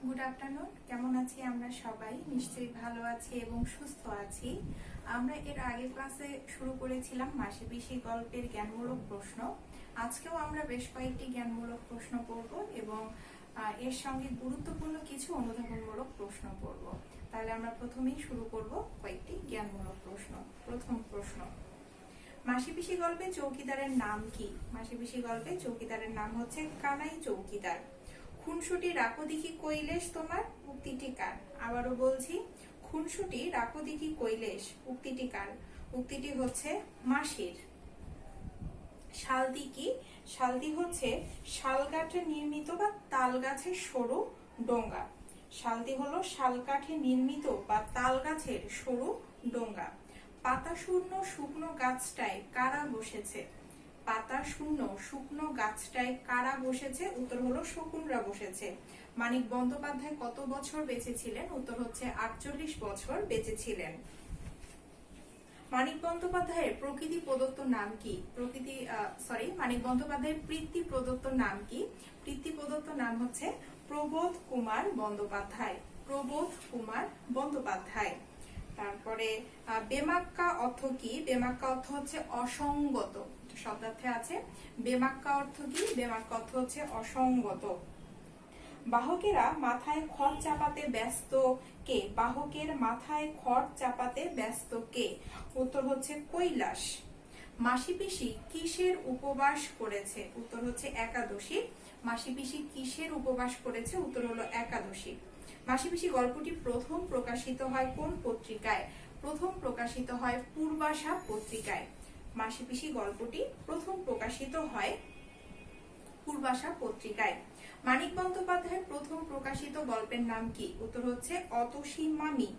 Good afternoon. কেমন আছি আমরা সবাই? নিশ্চয়ই ভালো আছি এবং সুস্থ আছি। আমরা এর আগের ক্লাসে শুরু করেছিলাম মাসি পিসি গল্পের জ্ঞানমূলক প্রশ্ন। আজকেও আমরা বেশ কয়েকটি জ্ঞানমূলক প্রশ্ন পড়ব এবং এর সঙ্গে গুরুত্বপূর্ণ কিছু অনুধাবনমূলক প্রশ্ন পড়ব। তাহলে আমরা প্রথমেই শুরু করব কয়েকটি জ্ঞানমূলক প্রশ্ন। প্রথম প্রশ্ন, মাসি পিসি গল্পে চৌকিদারের নাম কি? মাসি পিসি গল্পে চৌকিদারের নাম হচ্ছে কানাই চৌকিদার। খুনসুটি রাখো দেখি কৈলেশ তোমার, উক্তিটি কার? আবারও বলছি, খুনসুটি রাখো দেখি কৈলেশ, উক্তিটি কার? উক্তিটি হচ্ছে মাসির। শালদি কি? শালদি হচ্ছে শালকাঠে নির্মিত বা তাল গাছের সরু ডোঙ্গা। শালদি হলো শালকাঠে নির্মিত বা তাল গাছের সরু ডোঙ্গা। পাতা শূন্য শুকনো গাছটায় কারা বসেছে? পাতা শূন্য শুকনো গাছটায় কারা বসেছে? উত্তর হলো শকুনরা বসেছে। মানিক বন্দ্যোপাধ্যায় কত বছর বেঁচে ছিলেন? উত্তর হচ্ছে 48 বছর বেঁচে ছিলেন। মানিক বন্দ্যোপাধ্যায়ের প্রকৃতি প্রদত্ত নাম কি? মানিক বন্দ্যোপাধ্যায়ের পিতৃ প্রদত্ত নাম কি? পিতৃ প্রদত্ত নাম হচ্ছে প্রবোধ কুমার বন্দ্যোপাধ্যায়। প্রবোধ কুমার বন্দ্যোপাধ্যায়। তারপরে বেমাক্কা অর্থ কি? বেমাক্কা অর্থ হচ্ছে অসঙ্গত। শব্দার্থে আছে বেমাক্কা অর্থ কি? বেমাক্কা অর্থ হচ্ছে অসঙ্গত। বাহকেরা মাথায় খড় চাপাতে ব্যস্ত কে? বাহকের মাথায় খড় চাপাতে ব্যস্ত কে? উত্তর হচ্ছে কৈলাস। মাসি পিসি কিসের উপবাস করেছে? উত্তর হচ্ছে একাদশী। মাসি পিসি কিসের উপবাস করেছে? উত্তর হলো একাদশী। মাসি পিসি গল্পটি প্রথম প্রকাশিত হয় কোন পত্রিকায়? প্রথম প্রকাশিত হয় পূর্বাশা পত্রিকায়। মাসি পিসি গল্পটি প্রথম প্রকাশিত হয় পূর্বাশা পত্রিকায়। মানিক বন্দ্যোপাধ্যায়ের প্রথম প্রকাশিত গল্পের নাম কি? উত্তর হচ্ছে অতসী মামি।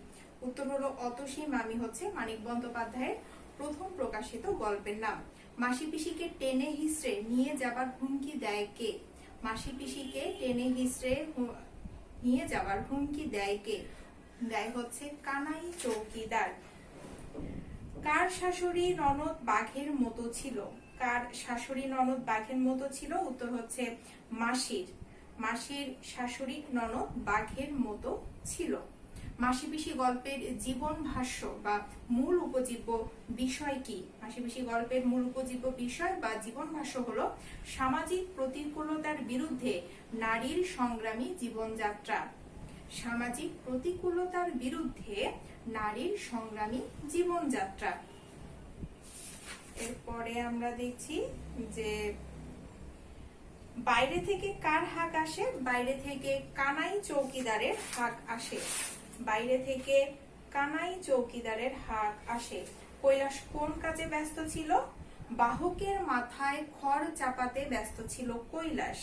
উত্তর হলো অতসী মামি হচ্ছে মানিক বন্দ্যোপাধ্যায়ের প্রথম প্রকাশিত গল্পের নাম। মাসি পিসিকে টেনে হিসড়ে নিয়ে যাবার হুমকি দেয় কে? মাসি পিসিকে টেনে হিসড়ে নিয়ে যাবার হুমকি দেয় কে? দেয় হচ্ছে কানাই চৌকিদার। কার শাশুড়ি ননদ বাঘের মতো ছিল? কার শাশুড়ি ননদ বাঘের মতো ছিল? উত্তর হচ্ছে মাসির। মাসির শাশুড়ি ননদ বাঘের মতো ছিল। মাসি পিসি গল্পের জীবন ভাষ্য বা মূল উপজীব্য বিষয় কি? মাসি পিসি গল্পের মূল উপজীব্য বিষয় বা জীবন ভাষ্য হলো সামাজিক প্রতিকূলতার বিরুদ্ধে নারীর সংগ্রামী জীবনযাত্রা। সামাজিক প্রতিকূলতার বিরুদ্ধে নারীর সংগ্রামী জীবনযাত্রা। এরপরে আমরা দেখছি যে বাইরে থেকে কার হাক আসে? বাইরে থেকে কানাই চৌকিদারের হাক আসে। বাইরে থেকে কানাই চৌকিদারের হাক আসে। কৈলাস কোন কাজে ব্যস্ত ছিল? বাহকের মাথায় খড় চাপাতে ব্যস্ত ছিল কৈলাস।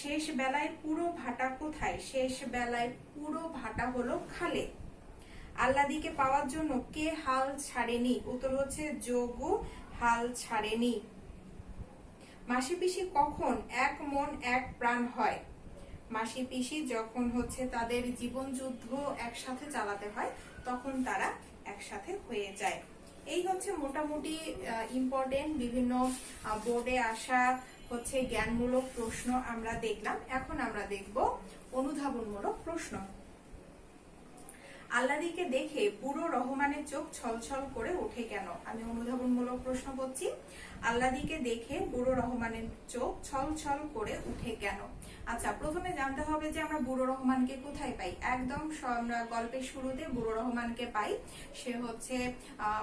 শেষ বেলায় পুরো ভাটা কোথায়? শেষ বেলায় পুরো ভাটা হলো খালে। আল্লাদিকে পাওয়ার জন্য কে হাল ছাড়েনি? উত্তর হচ্ছে যোগু হাল ছাড়েনি। মাসি পিসি কখন এক মন এক প্রাণ হয়? মাসি পিসি যখন হচ্ছে তাদের জীবন যুদ্ধ একসাথে চালাতে হয় তখন তারা একসাথে হয়ে যায়। এই হচ্ছে মোটামুটি ইম্পর্টেন্ট বিভিন্ন বোর্ডে আসা হচ্ছে জ্ঞানমূলক প্রশ্ন আমরা দেখলাম। এখন আমরা দেখব অনুধাবনমূলক প্রশ্ন। আল্লাদিকে দেখে বুড়ো রহমানের চোখ ছলছল করে ওঠে কেন? আমি অনুধাবনমূলক প্রশ্ন করছি। আল্লাদিকে দেখে বুড়ো রহমানের চোখ ছলছল করে উঠে কেন? আচ্ছা, প্রথমে জানতে হবে যে আমরা বুড়ো রহমানকে কোথায় পাই। একদম আমরা গল্পের শুরুতে বুড়ো রহমানকে পাই। সে হচ্ছে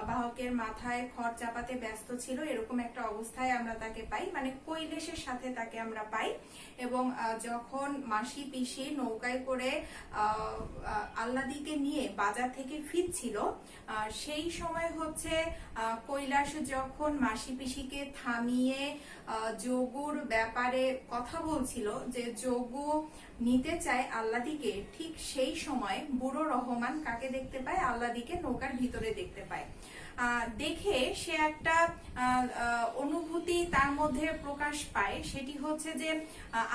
বাহকের মাথায় খড় চাপাতে ব্যস্ত ছিল, এরকম একটা অবস্থায় আমরা তাকে পাই, মানে কৈলাসের সাথে তাকে আমরা পাই। এবং যখন মাসি পিসি নৌকায় করে আল্লাদিকে নিয়ে বাজার থেকে ফিরছিল সেই সময় হচ্ছে কৈলাস যখন মাসি পিসিকে থামিয়ে যোগুর ব্যাপারে কথা বলছিল, যে যোগু নিতে চায় আল্লাদিকে, ঠিক সেই সময় বুড়ো রহমান কাকে দেখতে পায়? আল্লাদিকে নৌকার ভিতরে দেখতে পায়। দেখে সে একটা অনুভূতি তার মধ্যে প্রকাশ পায়, সেটি হচ্ছে যে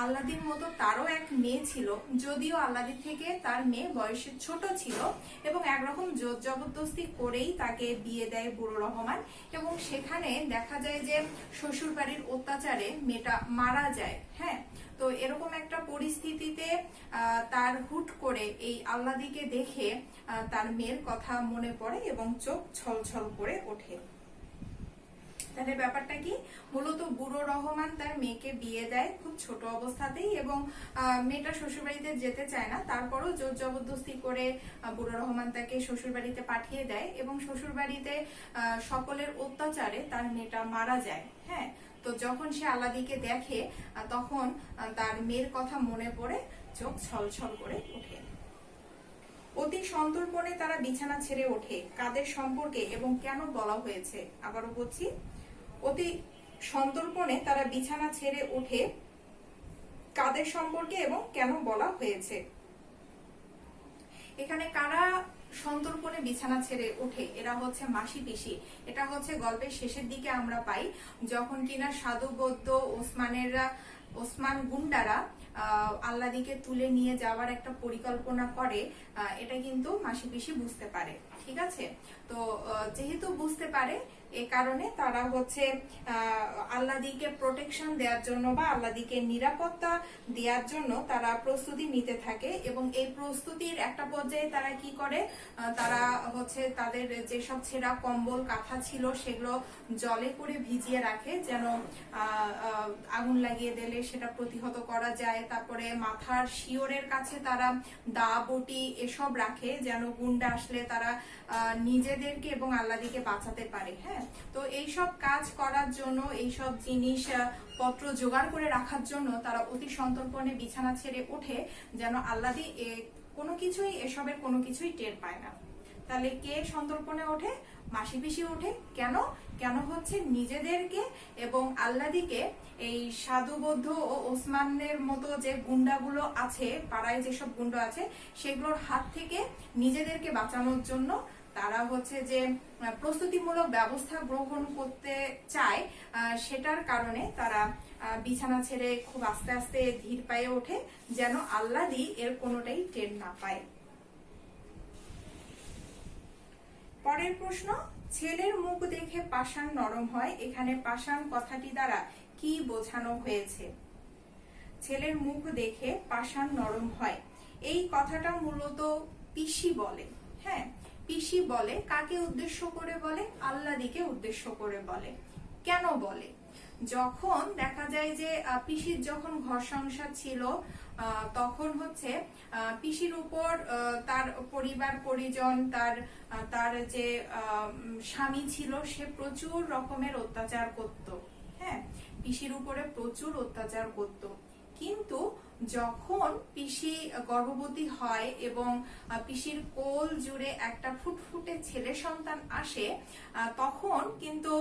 আল্লাদির মতো তারও এক মেয়ে ছিল, যদিও আল্লাদির থেকে তার মেয়ে বয়সে ছোট ছিল, এবং একরকম জোর জবরদস্তি করেই তাকে বিয়ে দেয় বুড়ো রহমান। এবং সেখানে দেখা যায় যে শ্বশুর বাড়ির অত্যাচারে মেয়েটা মারা যায়। হ্যাঁ, তো তো এরকম একটা পরিস্থিতিতে তার হুট করে এই আল্লাদিকে দেখে তার মেয়ের কথা মনে পড়ে এবং চোখ ছলছল করে ওঠে। তাহলে ব্যাপারটা কি, মূলত বুড়ো রহমান তার মেয়েকে বিয়ে দেয় খুব ছোট অবস্থাতেই, এবং মেয়েটা শ্বশুরবাড়িতে যেতে চায় না, তারপরও জোর জবরদস্তি করে বুড়ো রহমান তাকে শ্বশুরবাড়িতে পাঠিয়ে দেয়, এবং শ্বশুরবাড়িতে সকলের অত্যাচারে তার মেয়েটা মারা যায়। হ্যাঁ, তো যখন সে আল্লাদিকে দেখে তখন তার মেয়ের কথা মনে পড়ে চোখ ছলছল করে ওঠে। অতি সন্তর্পণে তারা বিছানা ছেড়ে ওঠে। কাদের সম্পর্কে এবং কেন বলা হয়েছে? আবারও বলছি, অতি সন্তর্পণে তারা বিছানা ছেড়ে ওঠে, কাদের সম্পর্কে এবং কেন বলা হয়েছে? এখানে কারা সন্তর্পণে বিছানা ছেড়ে ওঠে? এরা হচ্ছে মাসি পিসি। এটা হচ্ছে গল্পের শেষের দিকে আমরা পাই, যখন কিনা সাধু বৌদ্ধ ওসমান গুন্ডারা আল্লাদিকে তুলে নিয়ে যাওয়ার একটা পরিকল্পনা করে। এটা কিন্তু মাসি পিসি বুঝতে পারে। ঠিক আছে, তো যেহেতু বুঝতে পারে, এ কারণে তারা হচ্ছে আল্লাদিকে প্রোটেকশন দেওয়ার জন্য বা আল্লাদিকে নিরাপত্তা দেওয়ার জন্য তারা প্রস্তুতি নিতে থাকে, এবং এই প্রস্তুতির একটা পর্যায়ে তারা কি করে, তারা হচ্ছে তাদের যেসব ছেঁড়া কম্বল কাঁথা ছিল সেগুলো জলে করে ভিজিয়ে রাখে, যেন আগুন লাগিয়ে দিলে সেটা প্রতিহত করা যায়। তারপরে মাথার শিওরের কাছে তারা দা বটি এসব রাখে, যেন গুন্ডা আসলে তারা নিজেদেরকে এবং আল্লাদিকে বাঁচাতে পারে। হ্যাঁ, তো এইসব কাজ করার জন্য, এইসব জিনিস পত্র জোগাড় করে রাখার জন্য তারা অতি সন্তর্পণে বিছানা ছেড়ে ওঠে, যেন আল্লাদি এসবের কোনো কিছুই টের পায় না। তাহলে কে সন্তর্পণে ওঠে? মাসি পিসি ওঠে। কেন? কেন হচ্ছে নিজেদেরকে এবং আল্লাদিকে এই সাধু বৌদ্ধ ও ওসমানের মতো যে গুন্ডাগুলো আছে, পাড়ায় যেসব গুন্ডা আছে, সেগুলোর হাত থেকে নিজেদেরকে বাঁচানোর জন্য তারা হচ্ছে যে প্রস্তুতিমূলক ব্যবস্থা গ্রহণ করতে চায়, সেটার কারণে তারা বিছানা ছেড়ে খুব আস্তে আস্তে ধীর পায়ে ওঠে, যেন আল্লাদি এর কোনোটাই টের না পায়। পরের প্রশ্ন, ছেলের মুখ দেখে পাষাণ নরম হয়। এখানে পাষাণ কথাটি দ্বারা কি বোঝানো হয়েছে? ছেলের মুখ দেখে পাষাণ নরম হয়, এই কথাটা মূলত পিসি বলে। হ্যাঁ, পিসি বলে। কাকে উদ্দেশ্য করে বলে? আল্লাদিকে উদ্দেশ্য করে বলে। কেন বলে? যখন দেখা যায় যে পিসির যখন ঘর সংসার ছিল, তখন হচ্ছে পিসির উপর তার পরিবার পরিজন, তার যে স্বামী ছিল, সে প্রচুর রকমের অত্যাচার করত। হ্যাঁ, পিসির উপরে প্রচুর অত্যাচার করত। কিন্তু যখন পিসি গর্ভবতী হয় এবং পিসির কোল জুড়ে একটা ফুটফুটে ছেলে সন্তান আসে, তখন কিন্তু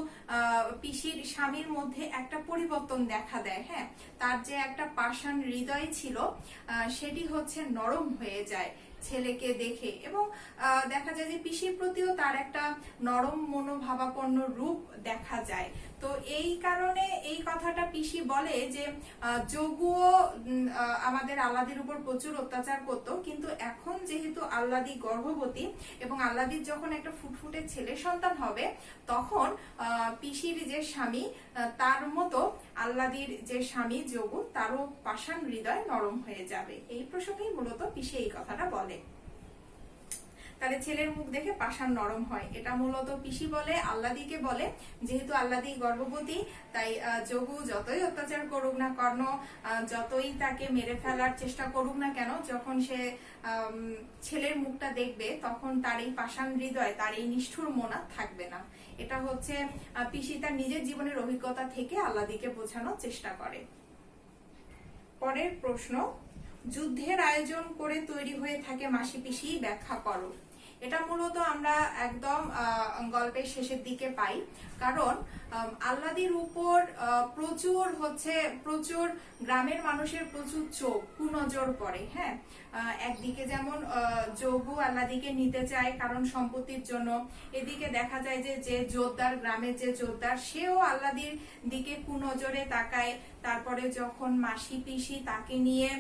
পিসির স্বামীর মধ্যে একটা পরিবর্তন দেখা দেয়। হ্যাঁ, তার যে একটা পাষাণ হৃদয় ছিল, সেটি হচ্ছে নরম হয়ে যায় ছেলেকে দেখে, এবং দেখা যায় যে পিসির প্রতিও তার একটা নরম মনোভাবাপন্ন রূপ দেখা যায়। তো এই কারণে এই কথাটা পিসি বলে যে যোগুও আমাদের আল্লাদির উপর প্রচুর অত্যাচার করত, কিন্তু এখন যেহেতু আল্লাদি গর্ভবতী এবং আল্লাদির যখন একটা ফুটফুটে ছেলে সন্তান হবে, তখন পিসির যে স্বামী, তার মতো আল্লাদির যে স্বামী যোগু, তারও পাষাণ হৃদয় নরম হয়ে যাবে। এই প্রসঙ্গেই মূলত পিসি এই কথাটা বলে। তাহলে ছেলের মুখ দেখে পাষাণ নরম হয়, এটা মূলত পিসি বলে, আল্লাদিকে বলে। যেহেতু আল্লাদি গর্ভবতী, তাই যোগু যতই অত্যাচার করুক না কেন, যতই তাকে মেরে ফেলার চেষ্টা করুক না কেন, যখন সে ছেলের মুখটা দেখবে, তখন তার এই পাষাণ হৃদয়, তার এই নিষ্ঠুর মন থাকবে না। এটা হচ্ছে পিসি তার নিজের জীবনের অভিজ্ঞতা থেকে আল্লাদিকে বোঝানোর চেষ্টা করে। পরের প্রশ্ন, যুদ্ধের আয়োজন করে তৈরি হয়ে থাকে মাসি পিসি, ব্যাখ্যা করো। এটা মূলত আমরা একদম গল্পের শেষের দিকে পাই, কারণ আল্লাদির উপর প্রচুর গ্রামের মানুষের প্রচুর চোখ কুনজর পড়ে। হ্যাঁ, একদিকে যেমন যোগু আল্লাদিকে নিতে চায় কারণ সম্পত্তির জন্য, এদিকে দেখা যায় যে জোরদার, গ্রামের যে জোরদার, সেও আল্লাদির দিকে কুনজরে তাকায়। তারপরে যখন মাসি পিসি তাকে নিয়ে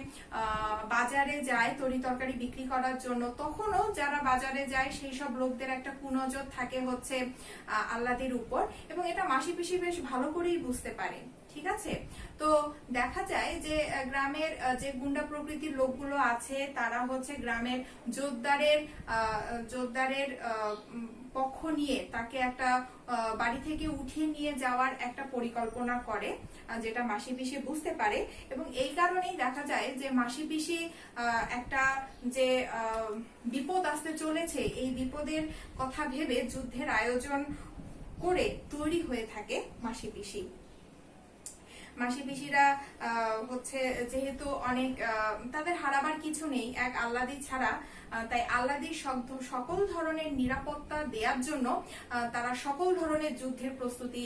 বাজারে যায় তরি তরকারি বিক্রি করার জন্য, তখনও যারা বাজারে যায় সেই সব লোকদের একটা কুনজর থাকে হচ্ছে আল্লাদির উপর, এবং এটা মাসি পিসি বেশ ভালো করেই বুঝতে পারে। ঠিক আছে। তো দেখা যায় যে গ্রামের যে গুন্ডা প্রকৃতির লোকগুলো আছে তারা হচ্ছে গ্রামের জোরদারের পক্ষ নিয়ে তাকে একটা বাড়ি থেকে উঠিয়ে নিয়ে যাওয়ার একটা পরিকল্পনা করে, যেটা মাসি পিসি বুঝতে পারে। এবং এই কারণেই দেখা যায় যে মাসি পিসি একটা যে বিপদ আসতে চলেছে এই বিপদের কথা ভেবে যুদ্ধের আয়োজন করে তৈরি হয়ে থাকে মাসি পিসি। মাসি পিসিরা হচ্ছে যেহেতু অনেক তাদের হারাবার কিছু নেই এক আল্লাদি ছাড়া, তাই আল্লাদির সকল ধরনের নিরাপত্তা দেওয়ার জন্য তারা সকল ধরনের যুদ্ধের প্রস্তুতি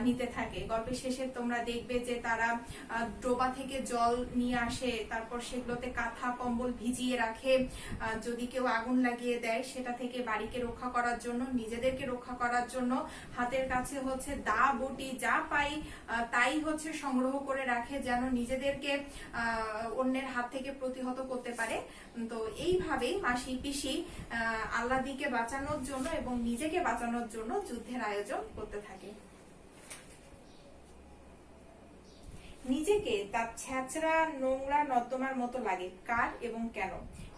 নিতে থাকে। গল্পের শেষে তোমরা দেখবে যে তারা ডোবা থেকে জল নিয়ে আসে, তারপর সেগুলোতে কাঁথা কম্বল ভিজিয়ে রাখে, যদি কেউ আগুন লাগিয়ে দেয় সেটা থেকে বাড়িকে রক্ষা করার জন্য, নিজেদেরকে রক্ষা করার জন্য হাতের কাছে হচ্ছে দা বটি যা পাই তাই হচ্ছে সংগ্রহ করে রাখে, যেন নিজেদেরকে অন্যের হাত থেকে প্রতিহত করতে পারে। তো এইভাবেই মাসি পিসি আল্লাদিকে বাঁচানোর জন্য এবং নিজেকে বাঁচানোর জন্য যুদ্ধের আয়োজন করতে থাকে। নিজেকে তার ছেঁচড়া নোংরা নর্দমার মতো লাগে কার এবং কেন?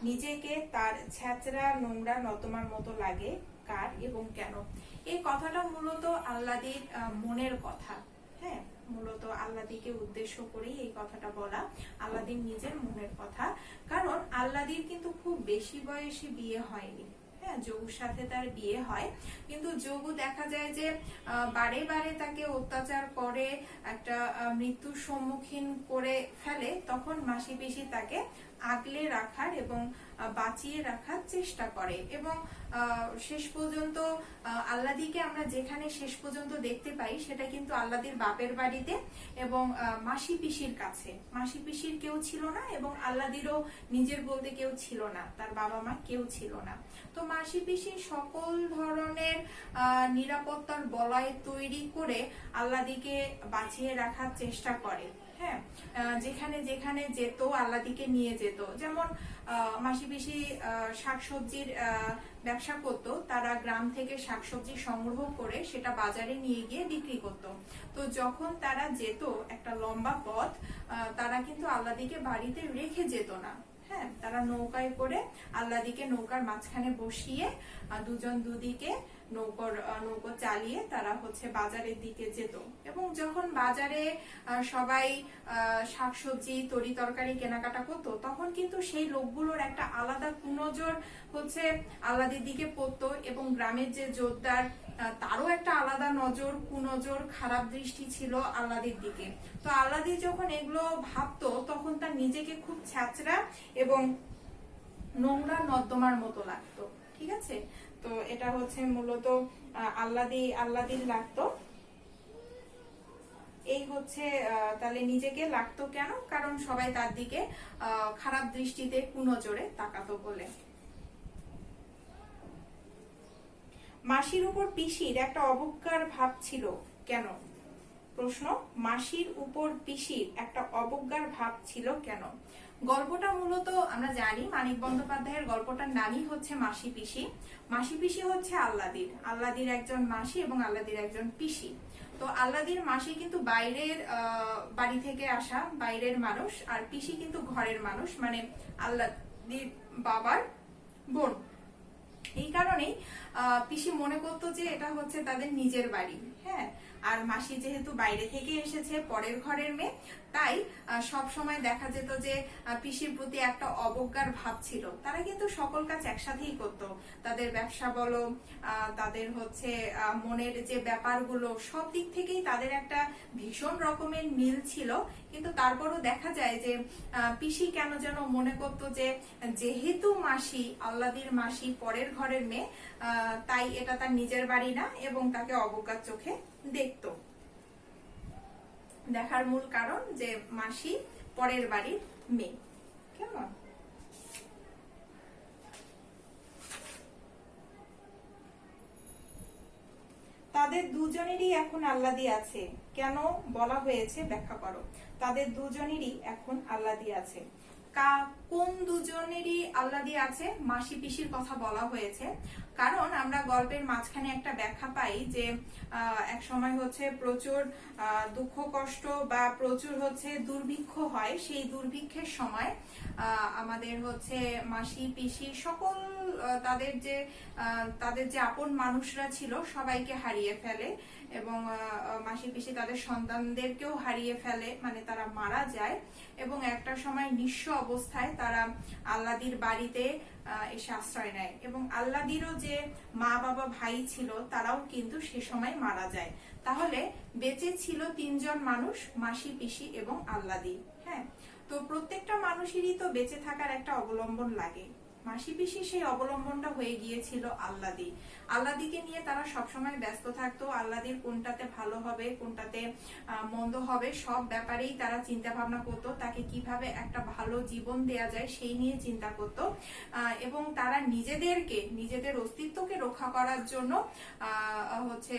নিজেকে তার ছেঁচড়া নোংরা নর্দমার মতো লাগে কার এবং কেন? এই কথাটা মূলত আল্লাদির মনের কথা। হ্যাঁ, মূলত আল্লাদিকে উদ্দেশ্য করেই এই কথাটা বলা, আল্লাদির নিজের মনের কথা। কারণ আল্লাদির কিন্তু খুব বেশি বয়সে বিয়ে হয়নি। হ্যাঁ, যোগুর সাথে তার বিয়ে হয়, কিন্তু যোগু দেখা যায় যে বারে বারে তাকে অত্যাচার করে, একটা মৃত্যুর সম্মুখীন করে ফেলে। তখন মাসি পিসি তাকে আগলে রাখার এবং বাঁচিয়ে রাখার চেষ্টা করে। এবং শেষ পর্যন্ত আল্লাদিকে আমরা যেখানে শেষ পর্যন্ত দেখতে পাই সেটা কিন্তু আল্লাদির বাপের বাড়িতে এবং মাসি পিসির কাছে। মাসি পিসির কেউ ছিল না এবং আল্লাদিরও নিজের বলতে কেউ ছিল না, তার বাবা মা কেউ ছিল না। তো মাসি পিসি সকল ধরনের নিরাপত্তার বলয় তৈরি করে আল্লাদিকে বাঁচিয়ে রাখার চেষ্টা করে। হ্যাঁ, যেখানে যেখানে যেত আল্লাদিকে নিয়ে যেত। যেমন মাসি পিসি শাকসবজির ব্যবসা করত, তারা গ্রাম থেকে শাকসবজি সংগ্রহ করে সেটা বাজারে নিয়ে গিয়ে বিক্রি করত। তো যখন তারা যেত একটা লম্বা পথ, তারা কিন্তু আল্লাদিকে বাড়িতে রেখে যেত না। হ্যাঁ, তারা নৌকায় করে আল্লাদিকে নৌকার মাঝখানে বসিয়ে দুজন দুদিকে নৌকো চালিয়ে তারা হচ্ছে বাজারের দিকে যেত। এবং যখন বাজারে সবাই শাকসবজি তরি তরকারি কেনাকাটা করতো, তখন কিন্তু সেই লোকগুলোর একটা আলাদা কুনজর হচ্ছে আল্লাদির দিকে পড়তো এবং গ্রামের যে জোরদার তারও একটা আলাদা নজর কুনজর খারাপ দৃষ্টি ছিল আল্লাদির দিকে। তো আল্লাদি যখন এগুলো ভাবতো তখন তার নিজেকে খুব ছ্যাচড়া এবং নোংরা নর্দমার মতো লাগতো। ঠিক আছে, তো এটা হচ্ছে মূলত আল্লাদির লাগতো। এই হচ্ছে তাহলে নিজেকে লাগতো কেন? কারণ সবাই তার দিকে খারাপ দৃষ্টিতে কুনজরে তাকাতো বলে। মাসির উপর পিসির একটা অবজ্ঞার ভাব ছিল কেন? প্রশ্ন, মাসির উপর পিসির একটা অবজ্ঞার ভাব ছিল কেন? গল্পটা মূলত আমরা জানি মানিক বন্দ্যোপাধ্যায়ের গল্পটার নামই হচ্ছে মাসি পিসি। মাসি পিসি হচ্ছে আল্লাদির একজন মাসি এবং আল্লাদির একজন পিসি। তো আল্লাদির মাসি কিন্তু বাইরের বাড়ি থেকে আসা বাইরের মানুষ, আর পিসি কিন্তু ঘরের মানুষ, মানে আল্লাদির বাবার বোন। এই কারণেই পিসি মনে করতো যে এটা হচ্ছে তাদের নিজের বাড়ি। হ্যাঁ, আর মাসি যেহেতু বাইরে থেকে এসেছে পরের ঘরের মেয়ে, তাই সব সময় দেখা যেত যে পিসির প্রতি একটা অবজ্ঞার ভাব ছিল। তারা কিন্তু সকল কাজ একসাথেই করতো, তাদের ব্যবসা বলো, তাদের হচ্ছে মনের যে ব্যাপারগুলো, সব দিক থেকেই তাদের একটা ভীষণ রকমের মিল ছিল। কিন্তু তারপরও দেখা যায় যে পিসি কেন যেন মনে করতো যে যেহেতু মাসি আল্লাদির মাসি পরের ঘরের মেয়ে, তাই এটা তার নিজের বাড়ি না এবং তাকে অবজ্ঞার চোখে দেখতো। দেখার মূল কারণ যে মাসি পরের বাড়ির মেয়ে। কেমন? তাদের দুজনেরই এখন আল্লাদি আছে কেন বলা হয়েছে ব্যাখ্যা করো। তাদের দুজনেরই এখন আল্লাদি আছে। কোন দুজনেরই আল্লাদি আছে? মাসি পিসির কথা বলা হয়েছে, কারণ আমরা গল্পের মাঝখানে একটা ব্যাখ্যা পাই যে এক সময় হচ্ছে প্রচুর দুঃখ কষ্ট বা প্রচুর হচ্ছে দুর্ভিক্ষ হয়। সেই দুর্ভিক্ষের সময় আমাদের হচ্ছে মাসি পিসি সকল তাদের যে আপন মানুষরা ছিল সবাইকে হারিয়ে ফেলে, এবং মাসি পিসি তাদের সন্তানদেরকেও হারিয়ে ফেলে, মানে তারা মারা যায়। এবং একটা সময় নিঃস্ব অবস্থায় তারা আল্লাদির বাড়িতে এসে আশ্রয় নেয়, এবং আল্লাদিরও যে মা বাবা ভাই ছিল তারাও কিন্তু সে সময় মারা যায়। তাহলে বেঁচে ছিল তিনজন মানুষ, মাসি পিসি এবং আল্লাদি। হ্যাঁ, তো প্রত্যেকটা মানুষেরই তো বেঁচে থাকার একটা অবলম্বন লাগে। মাসি পিসি সেই অবলম্বনটা হয়ে গিয়েছিল আল্লাদি। আল্লাদিকে নিয়ে তারা সবসময় ব্যস্ত থাকতো। আল্লাদির কোনটাতে ভালো হবে, কোনটাতে মন্দ হবে, সব ব্যাপারেই তারা চিন্তা ভাবনা করতো। তাকে কিভাবে একটা ভালো জীবন দেয়া যায় সেই নিয়ে চিন্তা করতো, এবং তারা নিজেদের অস্তিত্বকে রক্ষা করার জন্য হচ্ছে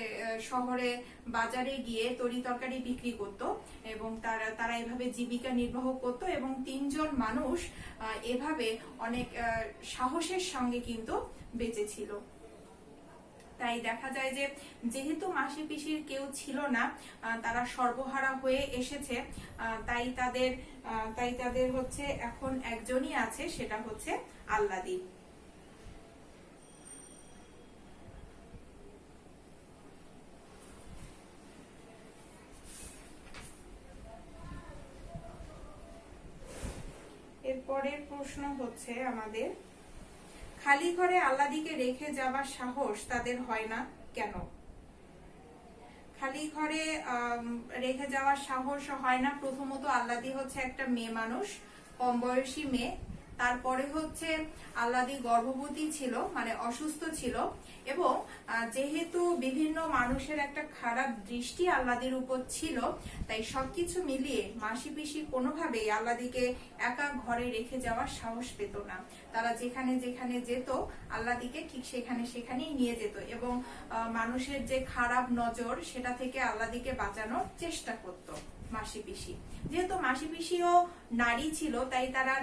শহরে বাজারে গিয়ে তরি তরকারি বিক্রি করতো, এবং তারা এভাবে জীবিকা নির্বাহ করতো। এবং তিনজন মানুষ এভাবে অনেক সাহসের সঙ্গে কিন্তু বেঁচে ছিল। তাই দেখা যায় যে যেহেতু মাসি পিসির কেউ ছিল না, তারা সর্বহারা হয়ে এসেছে, তাই তাদের হচ্ছে এখন একজনই আছে, সেটা হচ্ছে আল্লাদি। এরপরের প্রশ্ন হচ্ছে আমাদের, খালি ঘরে আল্লাদিকে রেখে যাওয়ার সাহস তাদের হয় না কেন? খালি ঘরে রেখে যাওয়ার সাহস হয় না, প্রথমত আল্লাদি হচ্ছে একটা মেয়ে মানুষ, কম বয়সী মেয়ে। তারপরে হচ্ছে আল্লাদি গর্ভবতী ছিল, মানে অসুস্থ ছিল, এবং যেহেতু বিভিন্ন মানুষের একটা খারাপ দৃষ্টি আল্লাদির উপর ছিল, তাই সবকিছু মিলিয়ে মাসি পিসি কোনোভাবেই আল্লাদিকে একা ঘরে রেখে যাওয়ার সাহস পেত না। তারা যেখানে যেখানে যেত আল্লাদিকে ঠিক সেখানেই নিয়ে যেত, এবং মানুষের যে খারাপ নজর সেটা থেকে আল্লাদিকে বাঁচানোর চেষ্টা করত মাসি পিসি। যেহেতু মাসি পিসিও নারী ছিল, তাই তারা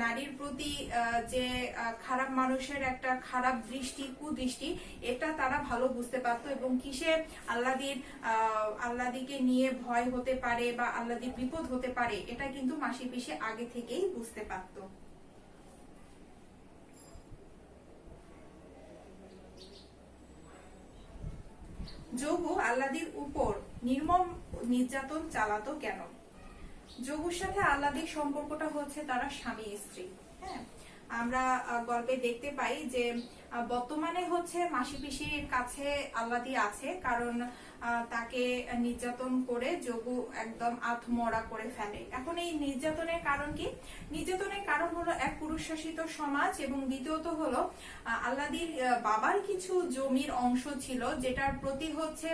নারীর প্রতি যে খারাপ মানুষের একটা খারাপ কুদৃষ্টি, এটা তারা ভালো বুঝতে পারতো, এবং কিসে আল্লাদিকে নিয়ে ভয় হতে পারে বা আল্লাদির বিপদ হতে পারে, এটা কিন্তু মাসি পিসি আগে থেকেই বুঝতে পারতো। যোগু আল্লাদির উপর নির্মম নির্যাতন চালাতো কেন? যোগুর সাথে আল্লাদির সম্পর্কটা হচ্ছে তারা স্বামী স্ত্রী। হ্যাঁ, আমরা গল্পে দেখতে পাই যে বর্তমানে হচ্ছে মাসি পিসির কাছে আল্লাদি আছে, কারণ তাকে নির্যাতন করে যোগু একদম আত্মমরা করে ফেলে। এখন এই নির্যাতনের কারণ কি? নির্যাতনের কারণ হলো এক পুরুষ শাসিত সমাজ, এবং দ্বিতীয়ত হলো আল্লাদির বাবার কিছু জমির অংশ ছিল, যেটার প্রতি হচ্ছে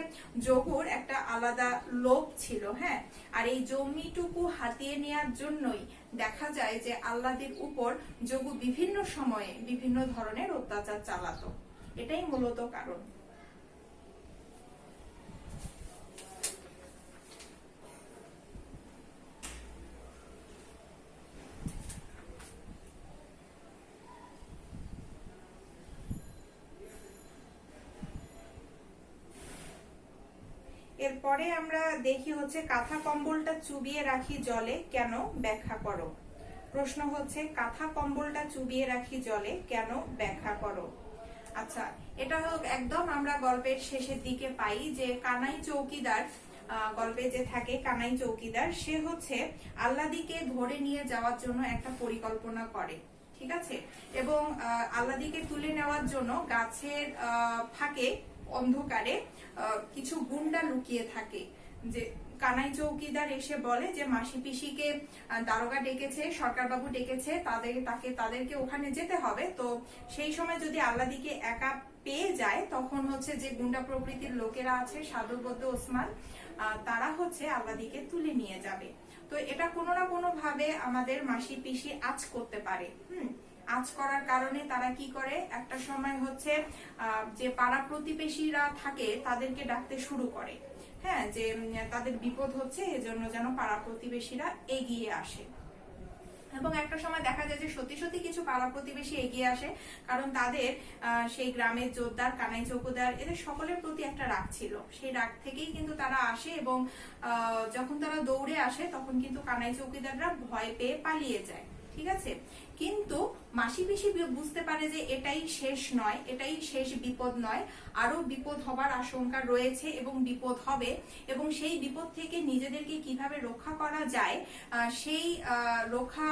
যোগুর একটা আলাদা লোভ ছিল। হ্যাঁ, আর এই জমিটুকু হাতিয়ে নেওয়ার জন্যই দেখা যায় যে আল্লাদির উপর যোগু বিভিন্ন সময়ে বিভিন্ন ধরনের অত্যাচার চালাতো। এটাই মূলত কারণ। এরপরে আমরা দেখি হচ্ছে কাঁথা কম্বলটা চুবিয়ে রাখি জলে কেন, ব্যাখ্যা করো। প্রশ্ন হচ্ছে কাঁথা কম্বলটা চুবিয়ে রাখি জলে কেন, ব্যাখ্যা করো। আচ্ছা, এটা একদম আমরা গল্পের শেষের দিকে পাই যে কানাই চৌকিদার, গল্পে যে থাকে কানাই চৌকিদার, সে হচ্ছে আল্লাদিকে ধরে নিয়ে যাওয়ার জন্য একটা পরিকল্পনা করে। ঠিক আছে, এবং আল্লাদিকে তুলে নেওয়ার জন্য গাছের ফাঁকে অন্ধকারে কিছু গুন্ডা লুকিয়ে থাকে। যে কানাই চৌকিদার এসে বলে যে মাসি পিসিকে দারোগা ডেকেছে, সরকারবাবু ডেকেছে, তাদেরকে ওখানে যেতে হবে। তো সেই সময় যদি আল্লাদিকে একা পেয়ে যায়, তখন হচ্ছে যে গুন্ডা প্রকৃতির লোকেরা আছে, সাধুবদ্ধ ওসমান, তারা হচ্ছে আল্লাদিকে তুলে নিয়ে যাবে। তো এটা কোনো না কোনো ভাবে আমাদের মাসি পিসি আঁচ করতে পারে। আঁচ করার কারণে তারা কি করে, একটা সময় হচ্ছে যে পাড়া প্রতিবেশীরা থাকে তাদেরকে ডাকতে শুরু করে। হ্যাঁ, যে তাদের বিপদ হচ্ছে, এজন্য যেন পাড়া প্রতিবেশীরা এগিয়ে আসে। এবং একটা সময় দেখা যায় যে সত্যি সত্যি কিছু পাড়া প্রতিবেশী এগিয়ে আসে, কারণ তাদের সেই গ্রামের জোরদার, কানাই চৌকিদার, এদের সকলের প্রতি একটা রাগ ছিল। সেই রাগ থেকেই কিন্তু তারা আসে এবং যখন তারা দৌড়ে আসে তখন কিন্তু কানাই চৌকিদাররা ভয় পেয়ে পালিয়ে যায়। ঠিক আছে, কিন্তু মাসি পিসি বুঝতে পারে যে এটাই শেষ নয়, এটাই শেষ বিপদ নয়, আরো বিপদ হবার আশঙ্কা রয়েছে এবং বিপদ হবে, এবং সেই বিপদ থেকে নিজেদেরকে কিভাবে রক্ষা করা যায় সেই রক্ষা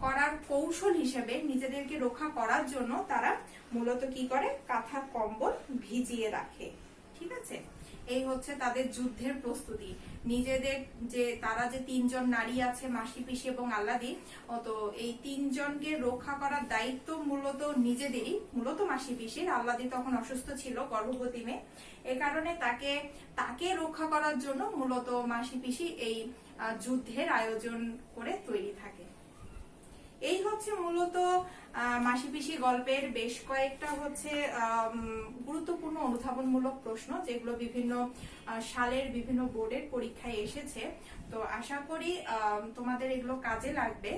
করার কৌশল হিসেবে নিজেদেরকে রক্ষা করার জন্য তারা মূলত কি করে, কাঁথা কম্বল ভিজিয়ে রাখে। ঠিক আছে, এই হচ্ছে তাদের যুদ্ধের প্রস্তুতি। নিজেদের যে তারা যে তিনজন নারী আছে, মাসি পিসি এবং আল্লাদি, তো এই তিনজনকে রক্ষা করার দায়িত্ব মূলত নিজেদেরই, মূলত মাসি পিসির। আল্লাদি তখন অসুস্থ ছিল, গর্ভবতী মেয়ে, এ কারণে তাকে রক্ষা করার জন্য মূলত মাসি পিসি এই যুদ্ধের আয়োজন করে তৈরি থাকে। এই হচ্ছে মূলত মাসি পিসি গল্পের বেশ কয়েকটা হচ্ছে গুরুত্বপূর্ণ অনুধাবনমূলক প্রশ্ন, যেগুলো বিভিন্ন সালের বিভিন্ন বোর্ডের পরীক্ষায় এসেছে। তো আশা করি তোমাদের এগুলো কাজে লাগবে।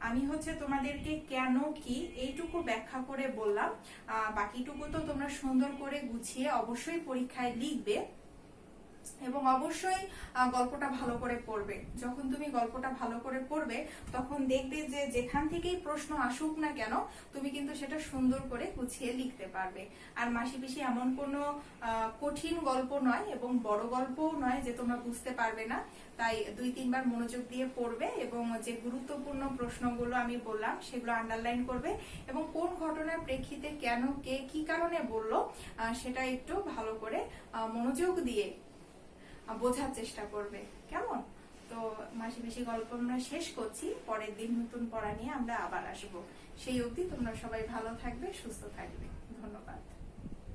আমি হচ্ছে তোমাদেরকে কেন কি এইটুকু ব্যাখ্যা করে বললাম, বাকিটুকু তো তোমরা সুন্দর করে গুছিয়ে অবশ্যই পরীক্ষায় লিখবে এবং অবশ্যই গল্পটা ভালো করে পড়বে। যখন তুমি গল্পটা ভালো করে পড়বে তখন দেখবে যে যেখান থেকেই প্রশ্ন আসুক না কেন তুমি কিন্তু সেটা সুন্দর করে গুছিয়ে লিখতে পারবে। আর মাসি পিসি এমন কোনো কঠিন গল্প নয় এবং বড় গল্পও নয় যে তোমরা বুঝতে পারবে না। তাই 2-3 বার মনোযোগ দিয়ে পড়বে এবং যে গুরুত্বপূর্ণ প্রশ্নগুলো আমি বললাম সেগুলো আন্ডারলাইন করবে এবং কোন ঘটনার প্রেক্ষিতে কেন, কে, কি কারণে বললো সেটা একটু ভালো করে মনোযোগ দিয়ে বোঝার চেষ্টা করবে। কেমন? তো মাসি পিসি গল্প আমরা শেষ করছি, পরের দিন নতুন পড়া নিয়ে আমরা আবার আসবো। সেই অবধি তোমরা সবাই ভালো থাকবে, সুস্থ থাকবে। ধন্যবাদ।